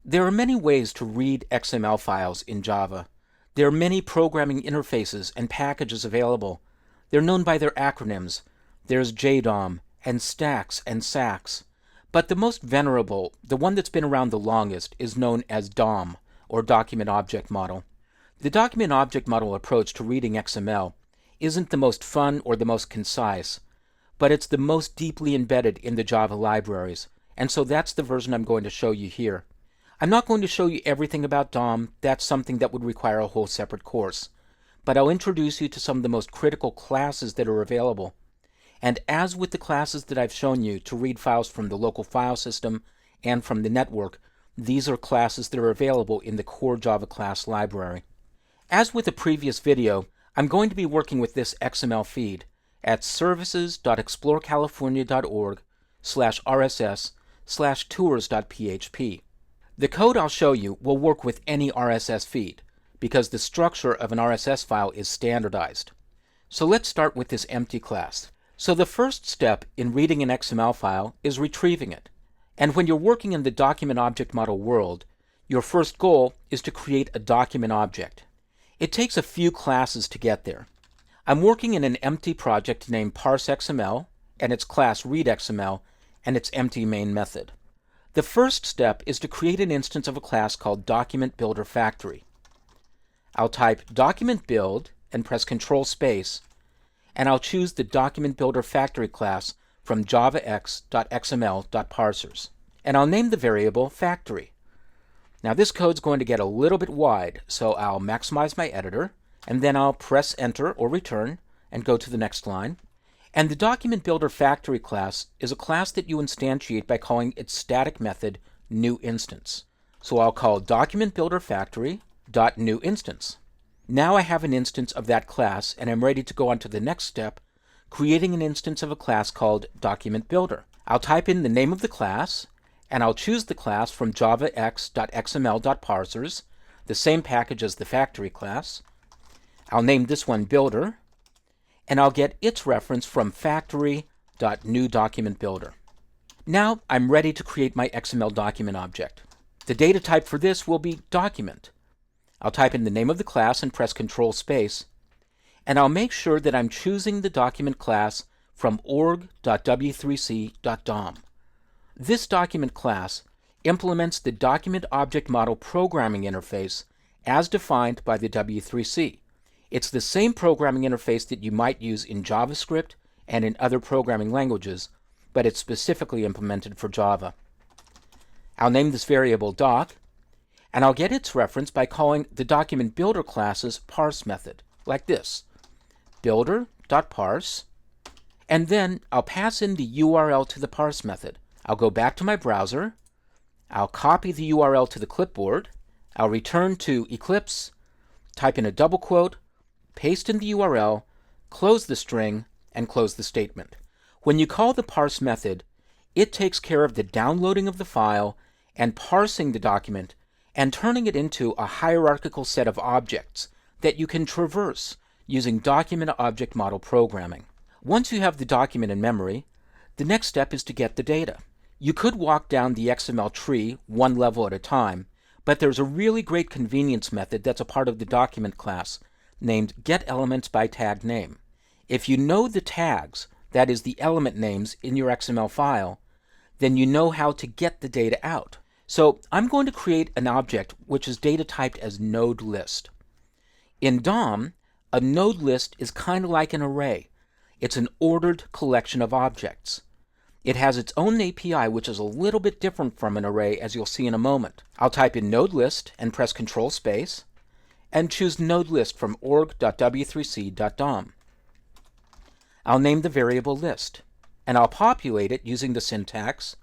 There are many ways to read XML files in Java. There are many programming interfaces and packages available. They're known by their acronyms. There's JDOM and Stacks and SACS. But the most venerable, the one that's been around the longest, is known as DOM, or Document Object Model. The Document Object Model approach to reading XML isn't the most fun or the most concise, but it's the most deeply embedded in the Java libraries, and so that's the version I'm going to show you here. I'm not going to show you everything about DOM. That's something that would require a whole separate course. But I'll introduce you to some of the most critical classes that are available. And as with the classes that I've shown you to read files from the local file system and from the network, these are classes that are available in the core Java class library. As with the previous video, I'm going to be working with this XML feed at services.explorecalifornia.org/rss/tours.php. The code I'll show you will work with any RSS feed, because the structure of an RSS file is standardized. So let's start with this empty class. So the first step in reading an XML file is retrieving it. And when you're working in the document object model world, your first goal is to create a document object. It takes a few classes to get there. I'm working in an empty project named parse.xml and its class readXML and its empty main method. The first step is to create an instance of a class called Document Builder Factory. I'll type document build and press Control space, and I'll choose the Document Builder Factory class from javax.xml.parsers. And I'll name the variable factory. Now this code's going to get a little bit wide, so I'll maximize my editor, and then I'll press Enter or Return and go to the next line. And the Document Builder Factory class is a class that you instantiate by calling its static method newInstance. So I'll call Document Builder Factory.newInstance. Now I have an instance of that class, and I'm ready to go on to the next step, creating an instance of a class called Document Builder. I'll type in the name of the class, and I'll choose the class from javax.xml.parsers, the same package as the factory class. I'll name this one Builder, and I'll get its reference from factory.newDocumentBuilder. Now I'm ready to create my XML document object. The data type for this will be document. I'll type in the name of the class and press Control space, and I'll make sure that I'm choosing the document class from org.w3c.dom. This document class implements the document object model programming interface as defined by the W3C. It's the same programming interface that you might use in JavaScript and in other programming languages, but it's specifically implemented for Java. I'll name this variable doc, and I'll get its reference by calling the document builder class's parse method, like this, builder.parse, and then I'll pass in the URL to the parse method. I'll go back to my browser, I'll copy the URL to the clipboard, I'll return to Eclipse, type in a double quote, paste in the URL, close the string, and close the statement. When you call the parse method, it takes care of the downloading of the file and parsing the document and turning it into a hierarchical set of objects that you can traverse using document object model programming. Once you have the document in memory, the next step is to get the data. You could walk down the XML tree one level at a time, but there's a really great convenience method that's a part of the document class named getElementsByTagName. If you know the tags, that is the element names in your XML file, then you know how to get the data out. So I'm going to create an object which is data typed as node list. In DOM, a node list is kind of like an array. It's an ordered collection of objects. It has its own API, which is a little bit different from an array, as you'll see in a moment. I'll type in node list and press Control space, and choose node list from org.w3c.dom. I'll name the variable list, and I'll populate it using the syntax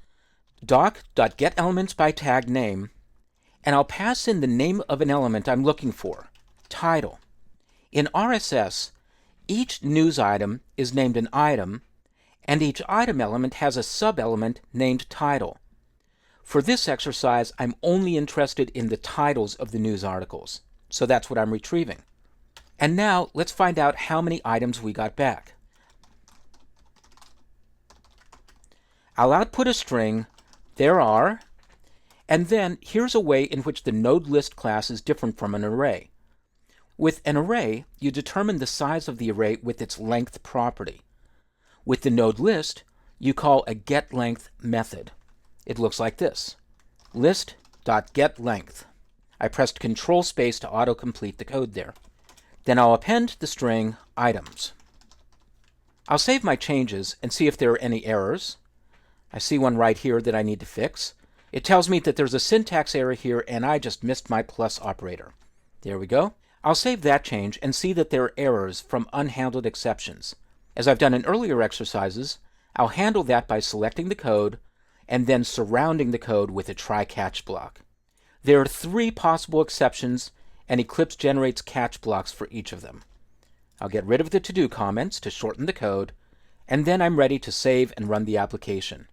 doc.getElementsByTagName, and I'll pass in the name of an element I'm looking for, title. In RSS, each news item is named an item, and each item element has a sub-element named title. For this exercise, I'm only interested in the titles of the news articles, so that's what I'm retrieving. And now let's find out how many items we got back. I'll output a string, there are, And then here's a way in which the nodeList class is different from an array. With an array, you determine the size of the array with its length property. With the nodeList, you call a getLength method. It looks like this: list.getLength. I pressed Control Space to autocomplete the code there. Then I'll append the string items. I'll save my changes and see if there are any errors. I see one right here that I need to fix. It tells me that there's a syntax error here and I just missed my plus operator. There we go. I'll save that change and see that there are errors from unhandled exceptions. As I've done in earlier exercises, I'll handle that by selecting the code and then surrounding the code with a try-catch block. There are 3 possible exceptions, and Eclipse generates catch blocks for each of them. I'll get rid of the to-do comments to shorten the code, and then I'm ready to save and run the application.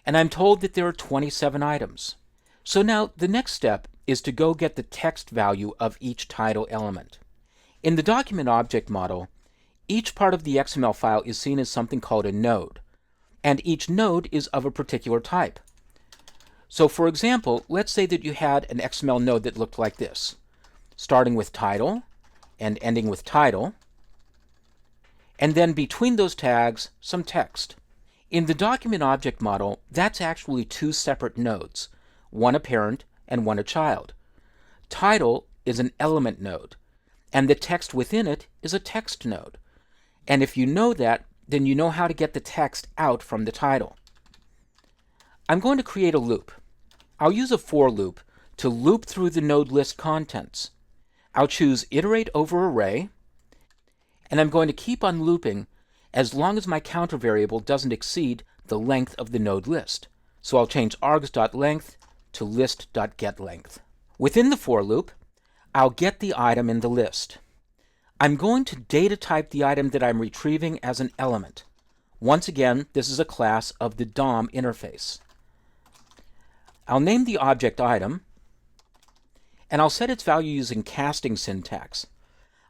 And I'm told that there are 27 items. So now the next step is to go get the text value of each title element. In the document object model, each part of the XML file is seen as something called a node, and each node is of a particular type. So for example, let's say that you had an XML node that looked like this, starting with title and ending with title, and then between those tags, some text. In the document object model, that's actually 2 separate nodes, one a parent and one a child. Title is an element node, and the text within it is a text node. And if you know that, then you know how to get the text out from the title. I'm going to create a loop. I'll use a for loop to loop through the nodeList contents. I'll choose iterate over array, and I'm going to keep on looping as long as my counter variable doesn't exceed the length of the nodeList. So I'll change args.length to list.getLength. Within the for loop, I'll get the item in the list. I'm going to data type the item that I'm retrieving as an element. Once again, this is a class of the DOM interface. I'll name the object item, and I'll set its value using casting syntax.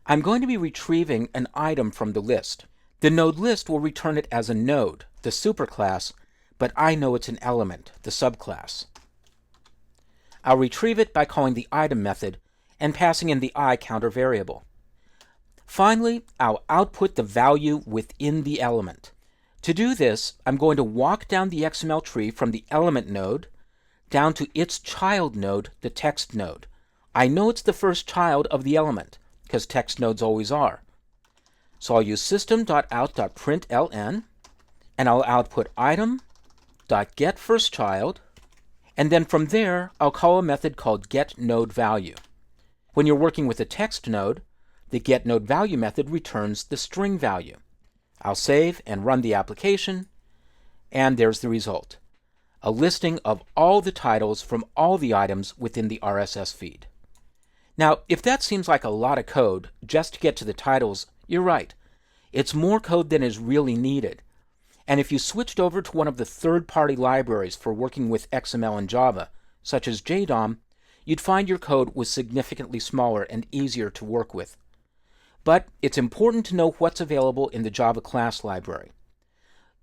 I'm going to be retrieving an item from the list. The nodeList will return it as a node, the superclass, but I know it's an element, the subclass. I'll retrieve it by calling the item method and passing in the I counter variable. Finally, I'll output the value within the element. To do this, I'm going to walk down the XML tree from the element node down to its child node, the text node. I know it's the first child of the element, because text nodes always are. So I'll use system.out.println, and I'll output item.getFirstChild, and then from there, I'll call a method called getNodeValue. When you're working with a text node, the getNodeValue method returns the string value. I'll save and run the application, and there's the result: a listing of all the titles from all the items within the RSS feed. Now, if that seems like a lot of code just to get to the titles, you're right. It's more code than is really needed. And if you switched over to one of the third-party libraries for working with XML and Java, such as JDOM, you'd find your code was significantly smaller and easier to work with. But it's important to know what's available in the Java class library.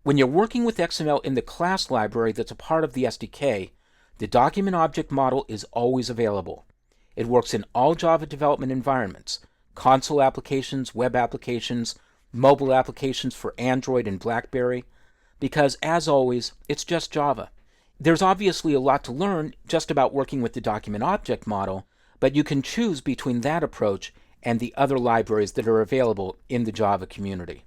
When you're working with XML in the class library that's a part of the SDK, the document object model is always available. It works in all Java development environments: console applications, web applications, mobile applications for Android and BlackBerry, because, as always, it's just Java. There's obviously a lot to learn just about working with the document object model, but you can choose between that approach and the other libraries that are available in the Java community.